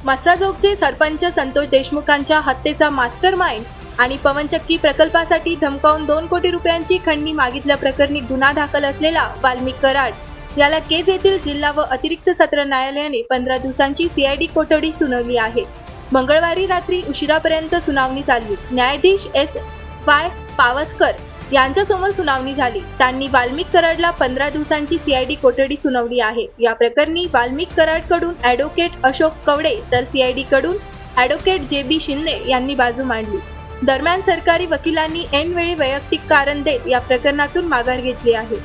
मसाजोगचे सरपंच संतोष देशमुखांच्या हत्येचा मास्टरमाइंड आणि पवनचक्की प्रकल्पासाठी धमकावून 2 कोटी रुपयांची खंडणी मागितल्याप्रकरणी गुन्हा दाखल असलेला वाल्मिक कराड याला केज येथील जिल्हा व अतिरिक्त सत्र न्यायालयाने 15 दिवसांची सीआयडी कोठडी सुनावली आहे। मंगळवारी रात्री उशिरापर्यंत सुनावणी चालली। न्यायाधीश एस.वाय. पावसकर यांच्यासमोर सुनावणी झाली। त्यांनी वाल्मिक कराडला 15 दिवसांची सीआयडी कोठडी सुनावली आहे। या प्रकरणी वाल्मिक कराडकडून ॲडव्होकेट अशोक कवडे तर सीआयडी कडून ॲडव्होकेट जे.बी. शिंदे यांनी बाजू मांडली। दरम्यान सरकारी वकिलांनी ऐनवेळी वैयक्तिक कारण देत या प्रकरणातून माघार घेतली आहे।